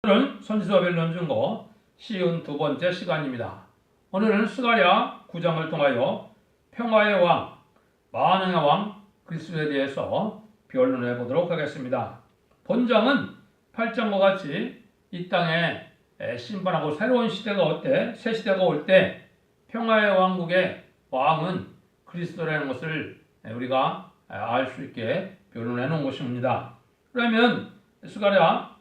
오늘은 선지서별론 중거 쉬운 두 번째 시간입니다. 오늘은 스가랴 9장을 통하여 평화의 왕, 만왕의 왕 그리스도에 대해서 변론해 보도록 하겠습니다. 본장은 8장과 같이 이 땅에 심판하고 새로운 시대가 새 시대가 올 때 평화의 왕국의 왕은 그리스도라는 것을 우리가 알 수 있게 변론해 놓은 것입니다. 그러면 스가랴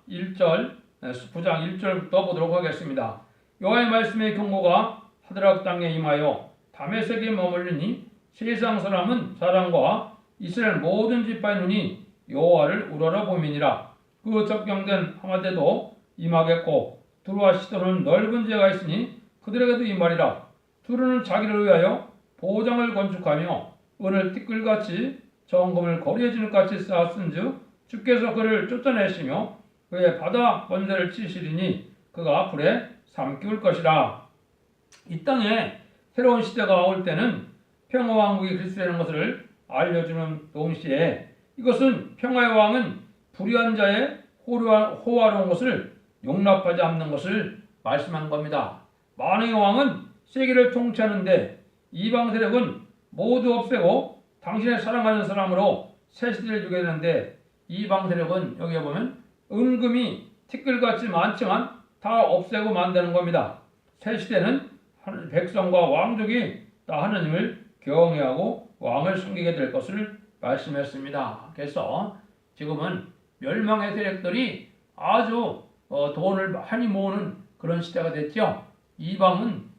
9장 1절부터 보도록 하겠습니다. 여호와의 말씀의 경고가 하드락 땅에 임하여 다메섹에 머물리니 세상 사람과 이스라엘 모든 지파의 눈이 여호와를 우러러 보미니라. 그 적경된 하마대도 임하겠고 두루와 시도는 넓은 지혜가 있으니 그들에게도 임하리라. 두루는 자기를 위하여 보장을 건축하며 은을 티끌같이 정금을 거리에 진흙같이 쌓았은즉 주께서 그를 쫓아내시며 그의 바다 번제를 치시리니 그가 불에 삼키울 것이라. 이 땅에 새로운 시대가 올 때는 평화왕국이 그리스도라는 것을 알려주는 동시에 이것은 평화의 왕은 불의한 자의 호화로운 것을 용납하지 않는 것을 말씀한 겁니다. 만왕의 왕은 세계를 통치하는데 이방 세력은 모두 없애고 당신의 사랑하는 사람으로 새 시대를 주게 되는데 이방 세력은 여기에 보면 은금이 티끌같이 많지만 다 없애고 만드는 겁니다. 새 시대는 백성과 왕족이 다 하나님을 경외하고 왕을 섬기게 될 것을 말씀했습니다. 그래서 지금은 멸망의 세력들이 아주 돈을 많이 모으는 그런 시대가 됐죠. 이방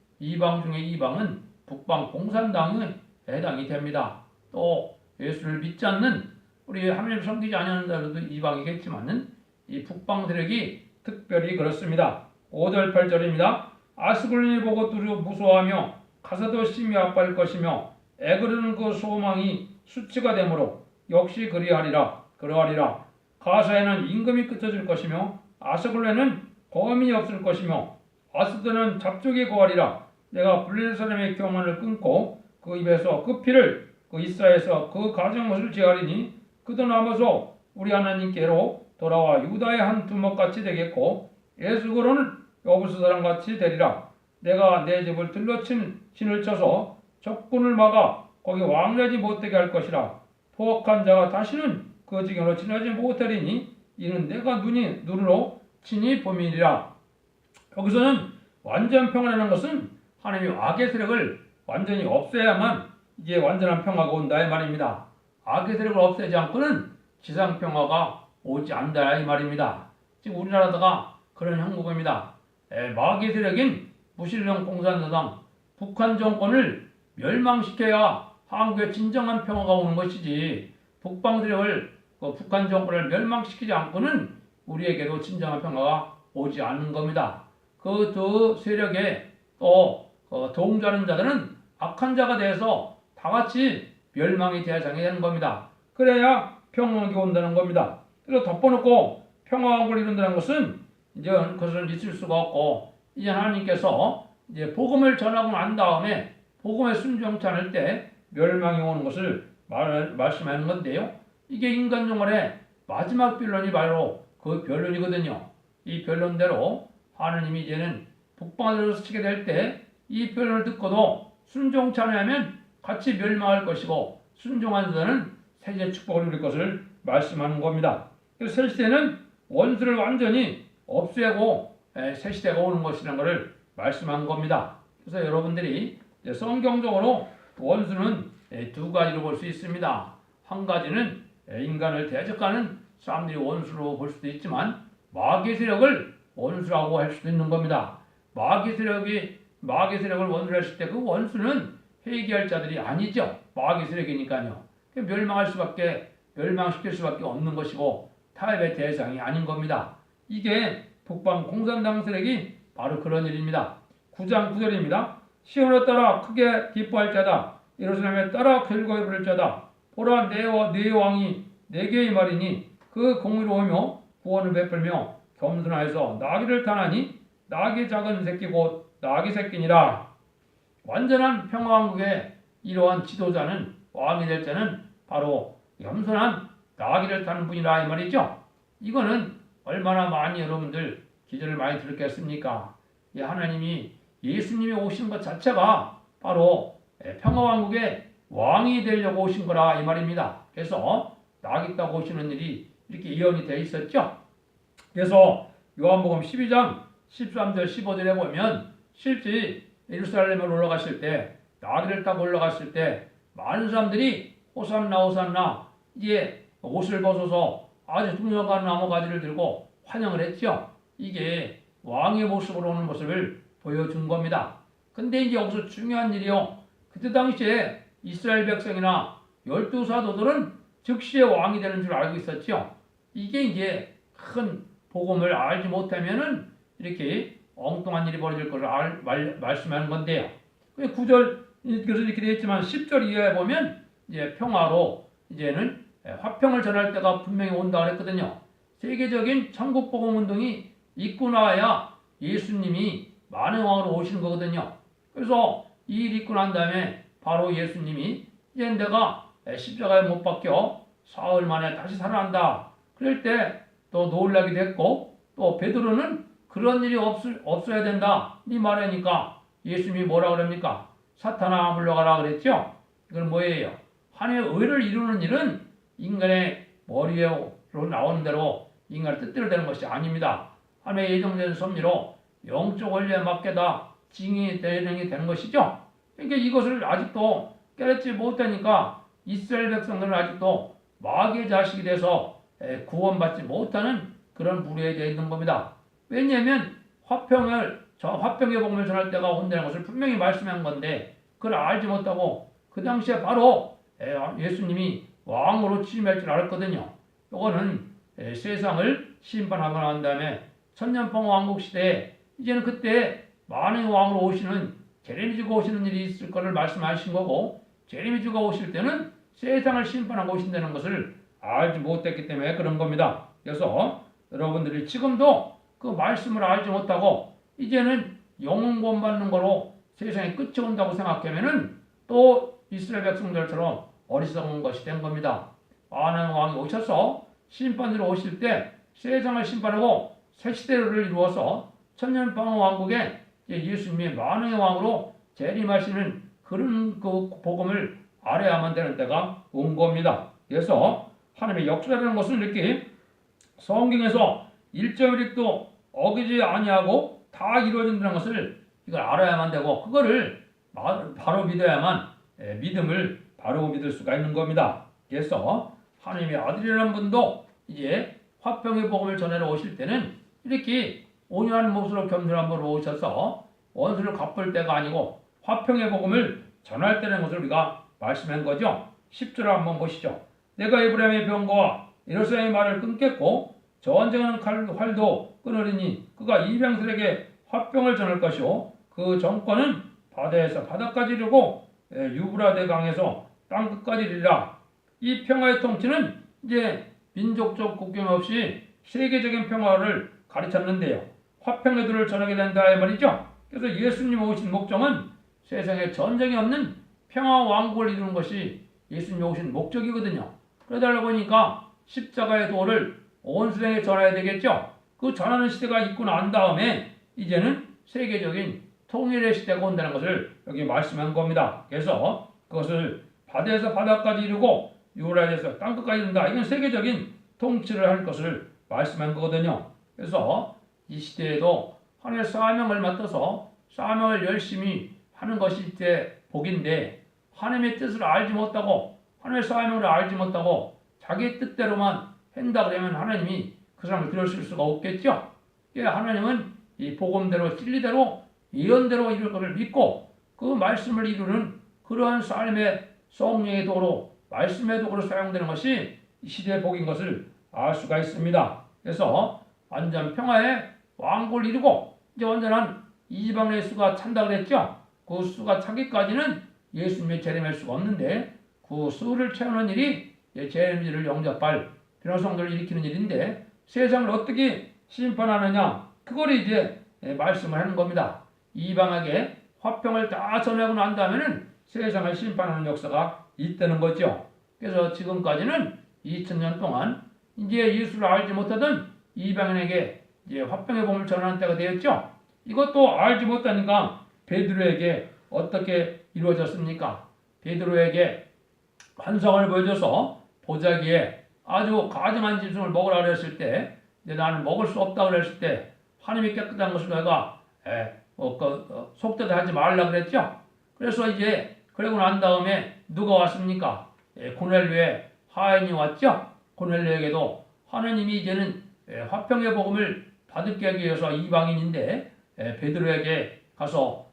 중에 이방은 북방 공산당에 해당이 됩니다. 또 예수를 믿지 않는 우리 하나님 섬기지 않는 자들도 이방이겠지만은 이 북방 세력이 특별히 그렇습니다. 5절 8절입니다. 아스글론이 보고 두루 무서워하며 가서도 심히 아파할 것이며 애그르는 그 소망이 수치가 되므로 역시 그러하리라. 가사에는 임금이 끝쳐질 것이며 아스글론에는 거민이 없을 것이며 아스드는 잡족이 거하리라. 내가 블레셋 사람의 교만을 끊고 그 입에서 그 피를 그 이스라엘에서 그 가정것을 제하리니 그도 남아서 우리 하나님께로 돌아와 유다의 한 두목같이 되겠고 에스고로는 여부스 사람같이 되리라. 내가 내 집을 들러친 진을 쳐서 적군을 막아 거기 왕래하지 못되게 할 것이라. 포악한 자가 다시는 그 지경으로 지나지 못하리니 이는 내가 눈으로 친히 보미니라. 여기서는 완전 평화라는 것은 하나님이 악의 세력을 완전히 없애야만 이제 완전한 평화가 온다 이 말입니다. 악의 세력을 없애지 않고는 지상 평화가 오지 않는다 이 말입니다. 지금 우리나라가 그런 형국입니다. 마귀 세력인 무신령 공산당 북한 정권을 멸망시켜야 한국에 진정한 평화가 오는 것이지 북방 세력을 북한 정권을 멸망시키지 않고는 우리에게도 진정한 평화가 오지 않는 겁니다. 그 두 세력에 또 동조하는 자들은 악한 자가 돼서 다 같이 멸망의 대상이 되는 겁니다. 그래야 평화가 온다는 겁니다. 그래서 덮어놓고 평화왕국을 이룬다는 것은 이제 그것은 있을 수가 없고 이제 하나님께서 이제 복음을 전하고 난 다음에 복음에 순종치 않을 때 멸망이 오는 것을 말씀하는 건데요. 이게 인간 영혼의 마지막 변론이 바로 그 변론이거든요. 이 변론대로 하나님이 이제는 북방으로 스치게 될 때 이 변론을 듣고도 순종치 않으면 같이 멸망할 것이고 순종한 자는 세계 축복을 누릴 것을 말씀하는 겁니다. 그래서 새 시대는 원수를 완전히 없애고 새 시대가 오는 것이라는 것을 말씀한 겁니다. 그래서 여러분들이 성경적으로 원수는 두 가지로 볼 수 있습니다. 한 가지는 인간을 대적하는 사람들이 원수로 볼 수도 있지만 마귀 세력을 원수라고 할 수도 있는 겁니다. 마귀 세력을 원수로 했을 때 그 원수는 회개할 자들이 아니죠. 마귀 세력이니까요. 멸망시킬 수밖에 없는 것이고 타협의 대상이 아닌 겁니다. 이게 북방 공산당 세력이 바로 그런 일입니다. 9장 9절입니다. 시온에 따라 크게 기뻐할 자다. 예루살렘에 따라 결국에 부를 자다. 보라 내 왕이 내게 임하리니 그 공의로우며 구원을 베풀며 겸손하여서 나귀를 타나니 나귀 작은 새끼 곧 나귀 새끼니라. 완전한 평화왕국의 이러한 지도자는 왕이 될 자는 바로 겸손한 나귀를 타는 분이라 이 말이죠. 이거는 얼마나 많이 여러분들 기절을 많이 들었겠습니까? 이 하나님이 예수님이 오신 것 자체가 바로 평화왕국의 왕이 되려고 오신 거라 이 말입니다. 그래서 낙이 따고 오시는 일이 이렇게 예언이 되어 있었죠. 그래서 요한복음 12장 13절 15절에 보면 실제 예루살렘을 올라갔을 때 나귀를 타고 올라갔을 때 많은 사람들이 호산나 호산나 이제 옷을 벗어서 아주 둥명한 나무가지를 들고 환영을 했죠. 이게 왕의 모습으로 오는 모습을 보여준 겁니다. 근데 이제 여기서 중요한 일이요. 그때 당시에 이스라엘 백성이나 12사도들은 즉시에 왕이 되는 줄 알고 있었죠. 이게 이제 큰 복음을 알지 못하면은 이렇게 엉뚱한 일이 벌어질 것을 말씀하는 건데요. 9절 그래서 이렇게 되어 있지만 10절 이하에 보면 이제 평화로 이제는 화평을 전할 때가 분명히 온다 그랬거든요. 세계적인 천국 복음 운동이 있고 나와야 예수님이 만왕의 왕으로 오시는 거거든요. 그래서 이 일이 있고 난 다음에 바로 예수님이 이제 내가 십자가에 못 박혀 사흘 만에 다시 살아난다. 그럴 때 또 놀라게 됐고 또 베드로는 그런 일이 없어야 된다. 이 말하니까 예수님이 뭐라 그럽니까? 사탄아 물러가라 그랬죠. 이건 뭐예요? 하나님의 의를 이루는 일은 인간의 머리로 나오는 대로 인간의 뜻대로 되는 것이 아닙니다. 하나님의 예정된 섭리로 영적 원리에 맞게 다 징이 되는 것이죠. 그러니까 이것을 아직도 깨닫지 못하니까 이스라엘 백성들은 아직도 마귀의 자식이 돼서 구원받지 못하는 그런 무리에 되어 있는 겁니다. 왜냐하면 화평의 복음을 전할 때가 온다는 것을 분명히 말씀한 건데 그걸 알지 못하고 그 당시에 바로 예수님이 왕으로 취임할 줄 알았거든요. 이거는 세상을 심판하고 난 다음에 천년평화왕국 시대에 이제는 그때 만왕의 왕으로 오시는 제레미주가 오시는 일이 있을 것을 말씀하신 거고 제레미주가 오실 때는 세상을 심판하고 오신다는 것을 알지 못했기 때문에 그런 겁니다. 그래서 여러분들이 지금도 그 말씀을 알지 못하고 이제는 영혼 구원 받는 거로 세상에 끝이 온다고 생각하면은 또 이스라엘 백성들처럼 어리석은 것이 된 겁니다. 만왕의 왕이 오셔서 심판으로 오실 때 세상을 심판하고 새 시대를 이루어서 천년평화왕국에 예수님이 만왕의 왕으로 재림하시는 그런 그 복음을 알아야만 되는 때가 온 겁니다. 그래서 하나님의 역사라는 것은 이렇게 성경에서 1.1도 어기지 아니하고 다 이루어진다는 것을 이걸 알아야만 되고 그거를 바로 믿어야만 믿음을 바로 믿을 수가 있는 겁니다. 그래서 하나님의 아들이라는 분도 이제 화평의 복음을 전하러 오실 때는 이렇게 온유한 모습으로 겸손한 모습으로 오셔서 원수를 갚을 때가 아니고 화평의 복음을 전할 때라는 것을 우리가 말씀한 거죠. 10절 한번 보시죠. 내가 에브라임의 병거와 예루살렘의 말을 끊겠고 전쟁하는 활도 끊으리니 그가 이방들에게 화평을 전할 것이요 그 정권은 바다에서 바다까지 이르고 유브라데 강에서 땅 끝까지 이르리라. 이 평화의 통치는 이제 민족적 국경 없이 세계적인 평화를 가르쳤는데요. 화평의 도를 전하게 된다 이 말이죠. 그래서 예수님 오신 목적은 세상에 전쟁이 없는 평화 왕국을 이루는 것이 예수님 오신 목적이거든요. 그러다 보니까 십자가의 도를 온 세상에 전해야 되겠죠. 그 전하는 시대가 있고 난 다음에 이제는 세계적인 통일의 시대가 온다는 것을 여기 말씀한 겁니다. 그래서 그것을 바다에서 바다까지 이루고 유라에서 땅끝까지 이룬다. 이건 세계적인 통치를 할 것을 말씀한 거거든요. 그래서 이 시대에도 하나님의 사명을 맡아서 사명을 열심히 하는 것이 이제 복인데 하나님의 뜻을 알지 못하고 하나님의 사명을 알지 못하고 자기 뜻대로만 한다 그러면 하나님이 그 사람을 들으실 수가 없겠죠. 하나님은 이 복음대로 진리대로 예언대로 이룰 것을 믿고 그 말씀을 이루는 그러한 삶의 성령의 도로 말씀의 도구로 사용되는 것이 이 시대의 복인 것을 알 수가 있습니다. 그래서 완전 평화의 왕국을 이루고 이제 완전한 이방의 수가 찬다 그랬죠. 그 수가 차기까지는 예수님의 재림할 수가 없는데 그 수를 채우는 일이 재림절을 영접할 변호성들을 일으키는 일인데 세상을 어떻게 심판하느냐 그걸 이제 말씀을 하는 겁니다. 이방에게 화평을 다 전하고 난 다음에는 세상을 심판하는 역사가 있다는 거죠. 그래서 지금까지는 2000년 동안 이제 예수를 알지 못하던 이방인에게 이제 화평의 복음을 전하는 때가 되었죠. 이것도 알지 못하니까 베드로에게 어떻게 이루어졌습니까? 베드로에게 환상을 보여줘서 보자기에 아주 가증한 짐승을 먹으라 그랬을 때, 이제 나는 먹을 수 없다 그랬을 때 하나님이 깨끗한 것을 내가 속되게 하지 말라 그랬죠. 그래서 이제 그러고 난 다음에 누가 왔습니까? 고넬료의 하인이 왔죠. 고넬료에게도 하나님이 이제는 화평의 복음을 받게 하기 위해서 이방인인데 베드로에게 가서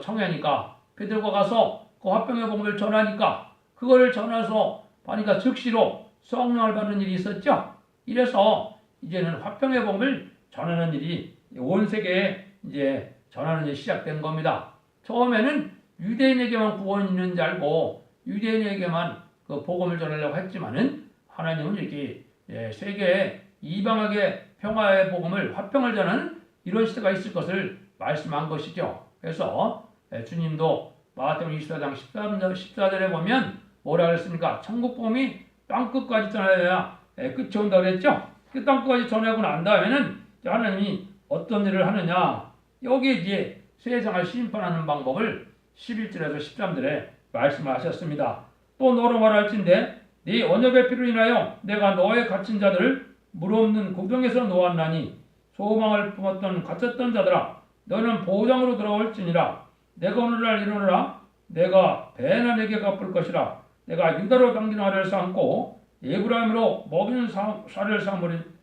청하니까 베드로가 가서 그 화평의 복음을 전하니까 그거를 전해서 보니까 즉시로 성령을 받는 일이 있었죠. 이래서 이제는 화평의 복음을 전하는 일이 온 세계에 이제 전하는 일이 시작된 겁니다. 처음에는 유대인에게만 구원이 있는 줄 알고 유대인에게만 그 복음을 전하려고 했지만은 하나님은 이렇게 세계에 이방하게 평화의 복음을 화평을 전하는 이런 시대가 있을 것을 말씀한 것이죠. 그래서 주님도 마태복음 24장 14절에 보면 뭐라 그랬습니까? 천국 복음이 땅끝까지 전해야 끝이 온다 그랬죠. 그 땅끝까지 전하고 난 다음에는 하나님이 어떤 일을 하느냐, 여기에 이제 세상을 심판하는 방법을 11절에서 13절에 말씀하셨습니다. 또 너로 말할진대 네 언약의 피로 인하여 내가 너의 갇힌 자들을 물없는 구병에서 놓았나니 소망을 품었던 갇혔던 자들아 너는 보장으로 돌아올지니라. 내가 오늘날 이르노라. 내가 배나 내게 갚을 것이라. 내가 유다로 당긴 화를 삼고 에브라임으로 먹이는 살을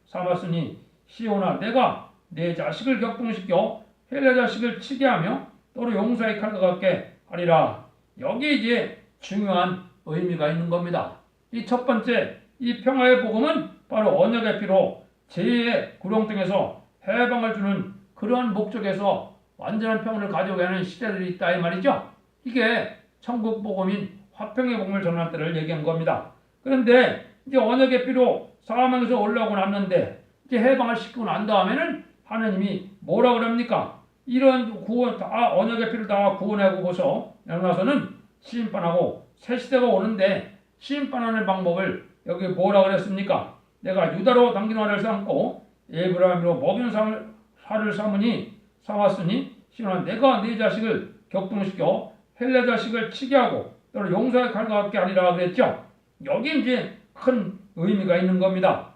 삼았으니 시온아 내가 내 자식을 격동시켜 헬라 자식을 치게 하며 또로 용사의 칼과 같게 하리라. 여기에 이제 중요한 의미가 있는 겁니다. 이 첫 번째, 이 평화의 복음은 바로 언약의 피로 죄의 구렁텅에서 해방을 주는 그러한 목적에서 완전한 평화를 가져오게 하는 시대들이 있다 이 말이죠. 이게 천국 복음인 화평의 복음을 전할 때를 얘기한 겁니다. 그런데 이제 언약의 피로 사망에서 올라오고 났는데 이제 해방을 시키고 난 다음에는 하나님이 뭐라 그럽니까? 이런 구원 다 언약의 피를 다 구원하고 보서 나서는 심판하고 새 시대가 오는데 심판하는 방법을 여기 뭐라 그랬습니까? 내가 유다로 당긴 화를 삼고 에브라임으로 먹이는 살을 삼았으니 시온아 내가 네 자식을 격동시켜 헬라 자식을 치게 하고 또는 용사의 칼과 같게 하리라 그랬죠. 여기 이제 큰 의미가 있는 겁니다.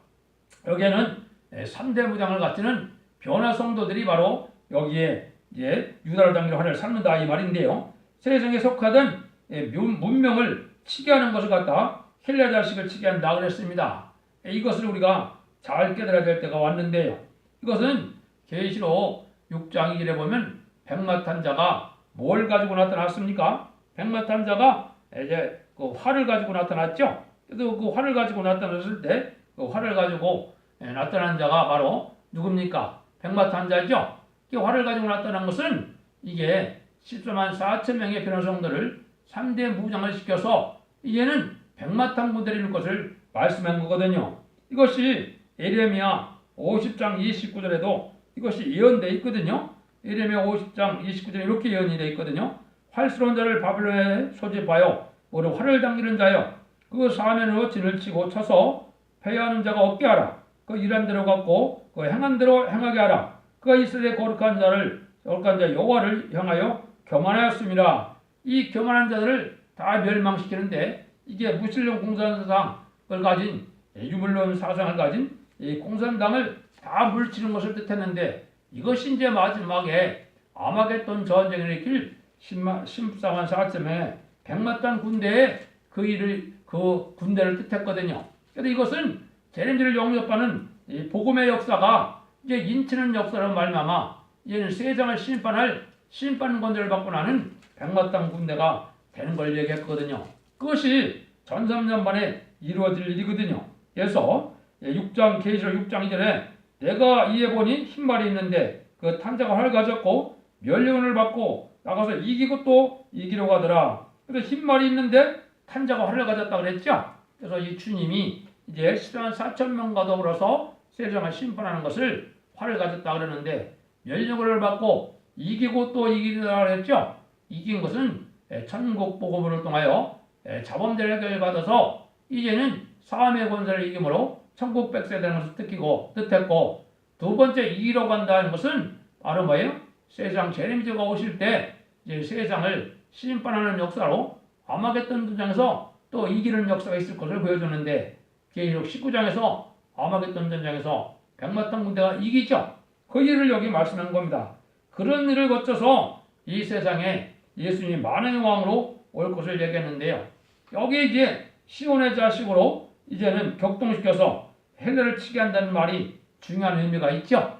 여기에는 3대 무장을 갖추는 변화 성도들이 바로 여기에 이제 유다를 당기는 화를 삼는다 이 말인데요. 세상에 속하던 문명을 치게 하는 것을 갖다 헬라 자식을 치게 한다 그랬습니다. 이것을 우리가 잘 깨달아야 될 때가 왔는데요. 이것은 계시록 6장 2절에 보면 백마탄 자가 뭘 가지고 나타났습니까? 백마탄 자가 이제 그 활을 가지고 나타났죠. 그래서 그 활을 가지고 나타났을 때 그 활을 가지고 나타난 자가 바로 누굽니까? 백마탄 자죠. 이 활을 가지고 나타난 것은 이게 14만 4천 명의 변호성들을 3대 무장을 시켜서 이제는 백마탄 군대를 이룰 것을 말씀한 거거든요. 이것이 예레미야 50장 29절에도 이것이 예언되어 있거든요. 예레미야 50장 29절에 이렇게 예언이 되어 있거든요. 활스러운 자를 바벨론에 소집하여 오래 활을 당기는 자여 그 사면으로 진을 치고 쳐서 패하는 자가 없게 하라. 그 일한 대로 갖고 그 행한 대로 행하게 하라. 그가 이스라엘의 거룩한 자 여호와를 향하여 교만하였습니다. 이 교만한 자들을 다 멸망시키는데 이게 무신론 공산당을 가진 유물론 사상을 가진 이 공산당을 다 물치는 것을 뜻했는데 이것이 이제 마지막에 아마겟돈 전쟁을 일으킬 14만 4천명의 백마탄 군대의 그 군대를 뜻했거든요. 그래서 이것은 재림주를 영접하는 이 복음의 역사가 이제 인치는 역사로 말미암아 이제는 세상을 심판할 심판권들을 받고 나는 백마탄 군대가 되는 걸 얘기했거든요. 그것이 전삼년만에 이루어질 일이거든요. 그래서 계시록 6장 2절에 내가 이에 보니 흰말이 있는데 그 탄자가 활 가졌고 멸류관을 받고 나가서 이기고 또 이기려고 하더라. 그래서 흰말이 있는데 탄자가 활을 가졌다 그랬죠. 그래서 이 주님이 이제 14만 4천 명과 더불어서 세상을 심판하는 것을 활을 가졌다 그러는데 멸류관을 받고 이기고 또 이기려고 그랬죠. 이긴 것은 천국 복음을 통하여 자범대를 받아서 이제는 사함의 권세를 이김으로 천국 백세 되는 것을 뜻했고 두 번째 이기러 간다는 것은 바로 뭐예요? 세상 재림주가 오실 때 이제 세상을 심판하는 역사로 아마겟돈 전장에서 또 이기는 역사가 있을 것을 보여주는데 계시록 19장에서 아마겟돈 전장에서 백마탄 군대가 이기죠. 그 일을 여기 말씀한 겁니다. 그런 일을 거쳐서 이 세상에 예수님이 만왕의 왕으로 올 것을 얘기했는데요. 여기 이제 시온의 자식으로 이제는 격동시켜서 헬레를 치게 한다는 말이 중요한 의미가 있죠.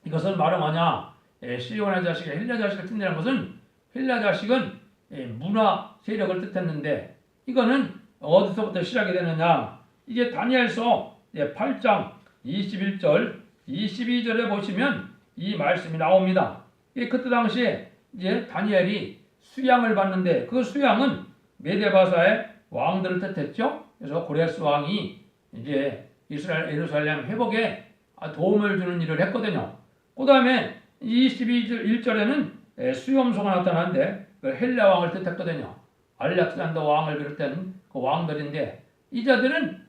이것은 말은 뭐냐? 시온의 자식, 헬레 자식을 뜻하는 것은 헬레 자식은 문화 세력을 뜻했는데 이거는 어디서부터 시작이 되느냐? 이제 다니엘서 8장 21절, 22절에 보시면 이 말씀이 나옵니다. 그때 당시에 이제 다니엘이 수양을 받는데 그 수양은 메데바사의 왕들을 뜻했죠. 그래서 고레스 왕이 이제 이스라엘 예루살렘 회복에 도움을 주는 일을 했거든요. 그 다음에 21절에는 수염소가 나타나는데 그 헬라 왕을 뜻했거든요. 알렉산더 왕을 비롯한 그 왕들인데 이 자들은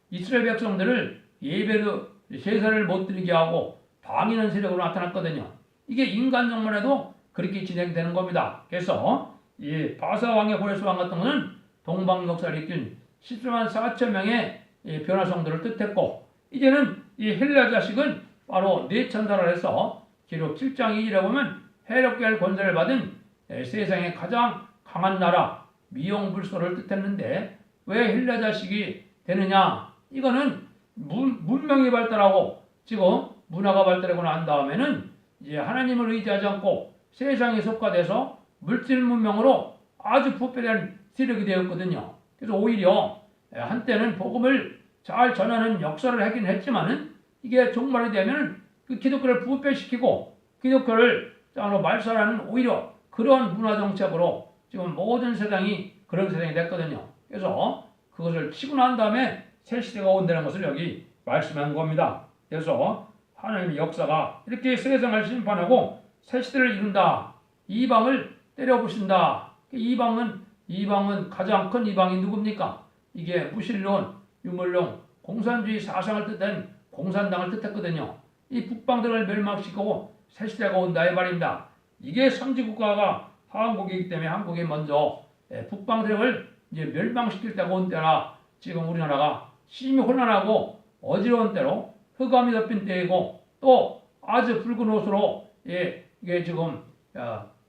이스라엘 백성들을 예배로 제사를 못 드리게 하고 방해하는 세력으로 나타났거든요. 이게 인간적만 해도 그렇게 진행되는 겁니다. 그래서 이 바사 왕의 고레스 왕 같은 것은 동방 역사를 이끈 14만 4천 명의 변화성들을 뜻했고 이제는 이 헬라 자식은 바로 뇌천사를 해서 기록 7장 2절에 보면 해롭게 권세를 받은 세상의 가장 강한 나라 미용불소를 뜻했는데 왜 헬라 자식이 되느냐? 이거는 문명이 발달하고 지금 문화가 발달하고 난 다음에는 이제 하나님을 의지하지 않고 세상에 속화돼서 물질 문명으로 아주 부패된 세력이 되었거든요. 그래서 오히려 한때는 복음을 잘 전하는 역사를 하긴 했지만은 이게 종말이 되면 그 기독교를 부패시키고 기독교를 말살하는 오히려 그러한 문화 정책으로 지금 모든 세상이 그런 세상이 됐거든요. 그래서 그것을 치고 난 다음에 새 시대가 온다는 것을 여기 말씀한 겁니다. 그래서 하나님의 역사가 이렇게 세상을 심판하고 새 시대를 이룬다. 이방을 때려부신다. 이방은 가장 큰 이방이 누굽니까? 이게 무신론, 유물론, 공산주의 사상을 뜻한 공산당을 뜻했거든요. 이 북방들을 멸망시키고 새 시대가 온다 이 말입니다. 이게 선지국가가 한국이기 때문에 한국이 먼저 북방 세력을 이제 멸망시킬 때가 온 때라 지금 우리나라가 심히 혼란하고 어지러운 때로 흑암이 덮인 때이고 또 아주 붉은 옷으로 이게 지금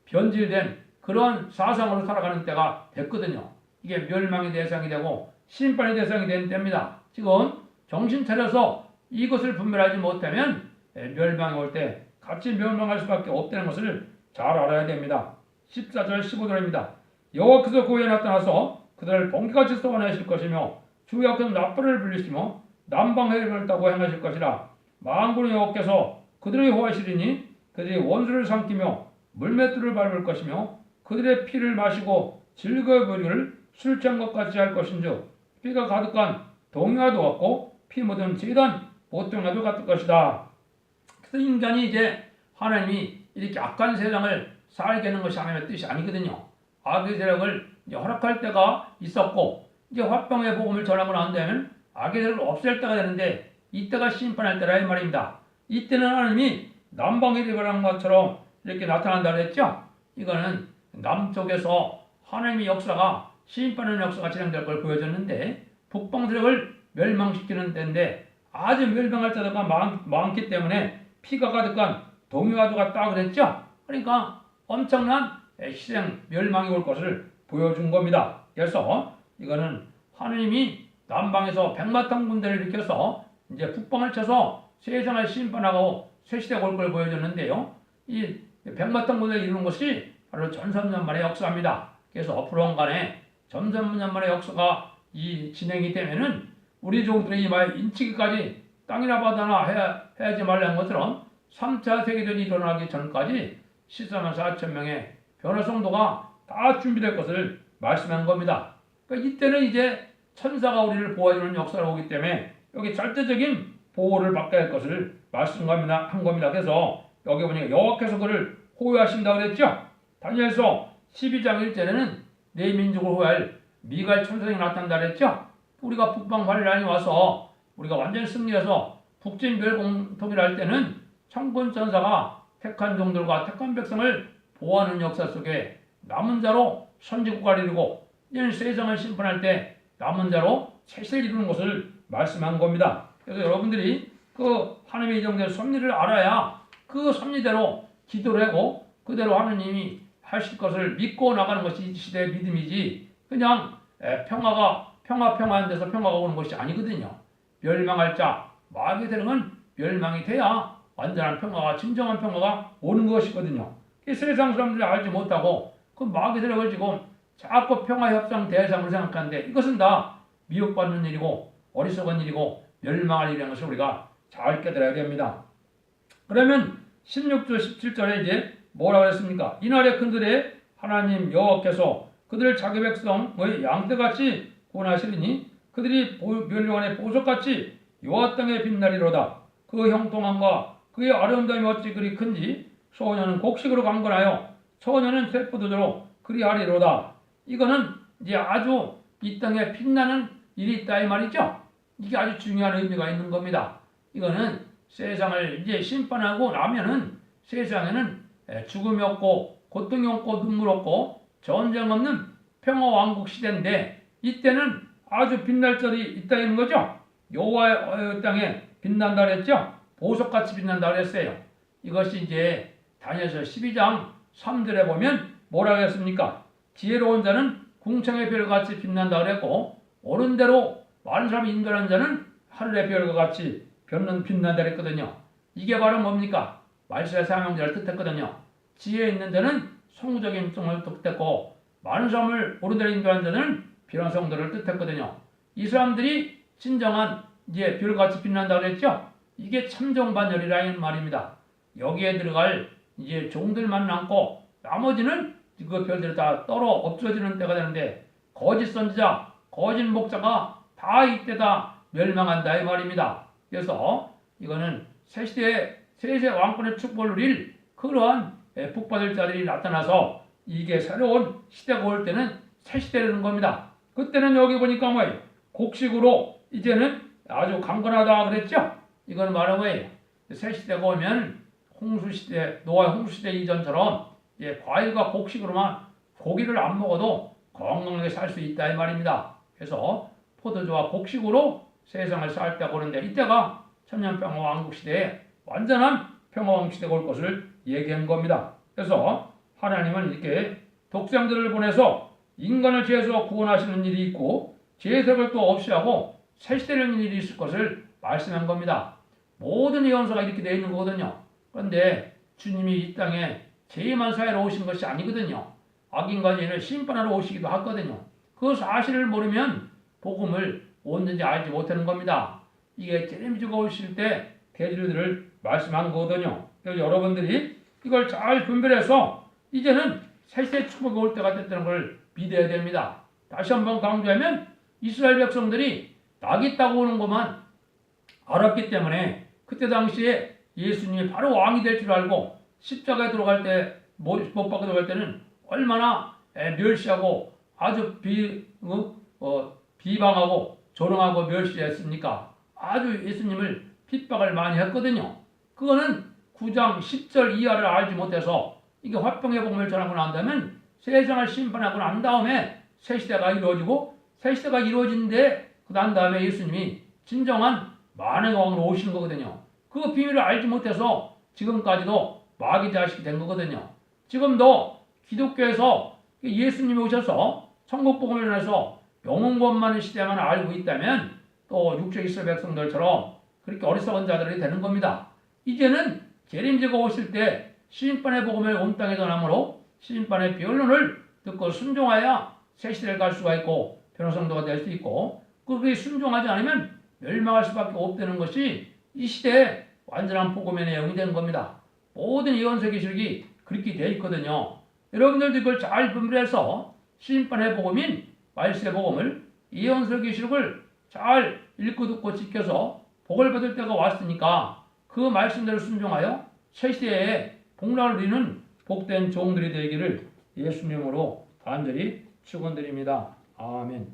변질된 그런 사상으로 살아가는 때가 됐거든요. 이게 멸망의 대상이 되고 심판의 대상이 된 때입니다. 지금 정신 차려서 이것을 분별하지 못하면 멸망이 올 때 같이 멸망할 수밖에 없다는 것을 잘 알아야 됩니다. 14절 15절입니다. 여호와께서 고에 나타나서 그들을 번개같이 쏘아내실 것이며 주 여호와께서 나팔을 불리시며 남방해를 따고 행하실 것이라. 만군의 여호와께서 그들의 호하시리니 그들이 원수를 삼키며 물맷돌을 밟을 것이며 그들의 피를 마시고 즐거워 보이기를 술취한 것 같이 할 것인즉 피가 가득한 동요와도 같고 피 묻은 제단 보통과도 같을 것이다. 그래서 인간이 이제 하나님이 이렇게 악한 세상을 살게 하는 것이 하나님의 뜻이 아니거든요. 악의 세력을 이제 허락할 때가 있었고 이제 화평의 복음을 전하고 난 다음에 악의 세력을 없앨 때가 되는데 이때가 심판할 때라 이 말입니다. 이때는 하나님이 남방의 리버란 것처럼 이렇게 나타난다 그랬죠. 이거는 남쪽에서 하나님의 역사가 심판하는 역사가 진행될 걸 보여줬는데 북방 세력을 멸망시키는 때인데 아주 멸망할 때가 많기 때문에 피가 가득한 동요와도가 딱 그랬죠. 그러니까 엄청난 희생 멸망이 올 것을 보여준 겁니다. 그래서 이거는 하나님이 남방에서 백마탄 군대를 일으켜서 이제 북방을 쳐서 세상을 심판하고 새 시대가 올 걸 보여줬는데요. 이 백마탄 군대를 이루는 것이 바로 전선년만의 역사입니다. 그래서 불원간에 전선년만의 역사가 이 진행이 되면은 우리 종들이 이 말 인치기까지 땅이나 바다나 해야지 말라는 것처럼 3차 세계대전이 일어나기 전까지 14만 4천 명의 변화 성도가 다 준비될 것을 말씀한 겁니다. 그러니까 이때는 이제 천사가 우리를 보호해주는 역사가 오기 때문에 여기 절대적인 보호를 받게 할 것을 말씀한 겁니다. 그래서 여기 보니까 여호와께서 그를 호위하신다고 그랬죠. 다니엘서 12장 1절에는 내 민족을 호위할 미가엘 천사장이 나타난다 그랬죠. 우리가 북방 반란이 와서 우리가 완전히 승리해서 북진별공통일 할 때는 천군 천사가 택한 종들과 택한 백성을 보호하는 역사 속에 남은 자로 선지국가를 이루고 이제는 세상을 심판할 때 남은 자로 세세를 이루는 것을 말씀한 겁니다. 그래서 여러분들이 그 하나님의 이정된 섭리를 알아야 그 섭리대로 기도를 하고 그대로 하느님이 하실 것을 믿고 나가는 것이 이 시대의 믿음이지 그냥 평화한 데서 평화가 오는 것이 아니거든요. 멸망할 자 마귀의 대령은 멸망이 돼야 완전한 평화가 진정한 평화가 오는 것이거든요. 세상 사람들이 알지 못하고 그 마귀의 대령을 지금 자꾸 평화협상 대상으로 생각하는데 이것은 다 미혹받는 일이고 어리석은 일이고 멸망할 일이라는 것을 우리가 잘 깨달아야 됩니다. 그러면 16절 17절에 이제 뭐라고 했습니까? 이날의 큰들의 하나님 여호와께서 그들을 자기 백성의 양떼같이 구원하시리니 그들이 멸류관의 보석같이 여호와 땅에 빛나리로다. 그 형통함과 그의 아름다움이 어찌 그리 큰지 소녀는 곡식으로 강건하여 처녀는 쇠포도주로 그리하리로다. 이거는 이제 아주 이 땅에 빛나는 일이 있다 이 말이죠. 이게 아주 중요한 의미가 있는 겁니다. 이거는 세상을 이제 심판하고 나면은 세상에는 죽음이 없고 고통이 없고 눈물 없고 전쟁 없는 평화왕국 시대인데 이때는 아주 빛날 절이 있다는 거죠. 여호와의 땅에 빛난다 그랬죠. 보석같이 빛난다 그랬어요. 이것이 이제 다니엘서 12장 3절에 보면 뭐라고 했습니까? 지혜로운 자는 궁창의 별같이 빛난다 그랬고 옳은 대로 많은 사람이 인도하는 자는 하늘의 별과 같이 빛난다 그랬거든요. 이게 바로 뭡니까? 말세의 사명자를 뜻했거든요. 지혜 있는 자는 성부적인 성을 뜻했고 많은 사람을 옳은 대로 인도하는 자는 변한 성도를 뜻했거든요. 이 사람들이 진정한 이제 별같이 빛난다 그랬죠. 이게 참정반열이라는 말입니다. 여기에 들어갈 이제 종들만 남고 나머지는 그 별들이 다 떨어 없어지는 때가 되는데 거짓 선지자, 거짓 목자가 다 이때다 멸망한다 이 말입니다. 그래서 이거는 새시대의 세세 왕권의 축복을 누릴 그러한 복받을 자들이 나타나서 이게 새로운 시대가 올 때는 새시대라는 겁니다. 그때는 여기 보니까 뭐예요? 곡식으로 이제는 아주 강건하다 그랬죠? 이건 말은 뭐예요? 새시대가 오면 홍수시대, 노아의 홍수시대 이전처럼 과일과 곡식으로만 고기를 안 먹어도 건강하게 살 수 있다 이 말입니다. 그래서 포도주와 곡식으로 세상을 살 때가 오는데 이때가 천년평화왕국 시대에 완전한 평화왕국 시대가 올 것을 얘기한 겁니다. 그래서 하나님은 이렇게 독생자를 보내서 인간을 죄에서 구원하시는 일이 있고 죄색을 또 없이 하고 새시대를 여는 일이 있을 것을 말씀한 겁니다. 모든 예언서가 이렇게 되어 있는 거거든요. 그런데 주님이 이 땅에 죄만 사하러 오신 것이 아니거든요. 악인과 죄인을 심판하러 오시기도 하거든요. 그 사실을 모르면 복음을 온전히 알지 못하는 겁니다. 이게 재림주가 오실 때 대주들을 말씀한 거거든요. 그래서 여러분들이 이걸 잘 분별해서 이제는 새시대 축복이 올 때가 됐다는 걸 믿어야 됩니다. 다시 한번 강조하면 이스라엘 백성들이 낙이 따고 오는 것만 알았기 때문에 그때 당시에 예수님이 바로 왕이 될 줄 알고 십자가에 들어갈 때, 못 박아 들어갈 때는 얼마나 멸시하고 아주 비방하고 조롱하고 멸시했습니까? 아주 예수님을 핍박을 많이 했거든요. 그거는 9장 10절 이하를 알지 못해서 이게 화평의 복음을 전하고 난 다음에 세상을 심판하고 난 다음에 새시대가 이루어지고 새시대가 이루어진데 난 다음에 예수님이 진정한 만왕의 왕으로 오시는 거거든요. 그 비밀을 알지 못해서 지금까지도 마귀 자식이 된 거거든요. 지금도 기독교에서 예수님이 오셔서 천국 복음을 전해서 영혼권만의 시대만 알고 있다면 또 육체 이스라엘 백성들처럼 그렇게 어리석은 자들이 되는 겁니다. 이제는 재림제가 오실 때 심판의 복음을 온 땅에 전함으로 심판의 변론을 듣고 순종하여 새 시대를 갈 수가 있고 변호성도가 될 수 있고 그렇게 순종하지 않으면 멸망할 수밖에 없다는 것이 이 시대에 완전한 복음의 내용이 되는 겁니다. 모든 예언서 기술이 그렇게 되어 있거든요. 여러분들도 이걸 잘 분별해서 심판의 복음인 말세의 복음을 예언서 기술을 잘 읽고 듣고 지켜서 복을 받을 때가 왔으니까 그 말씀대로 순종하여 새 시대에 복락을 누리는 복된 종들이 되기를 예수님으로 간절히 축원드립니다. 아멘.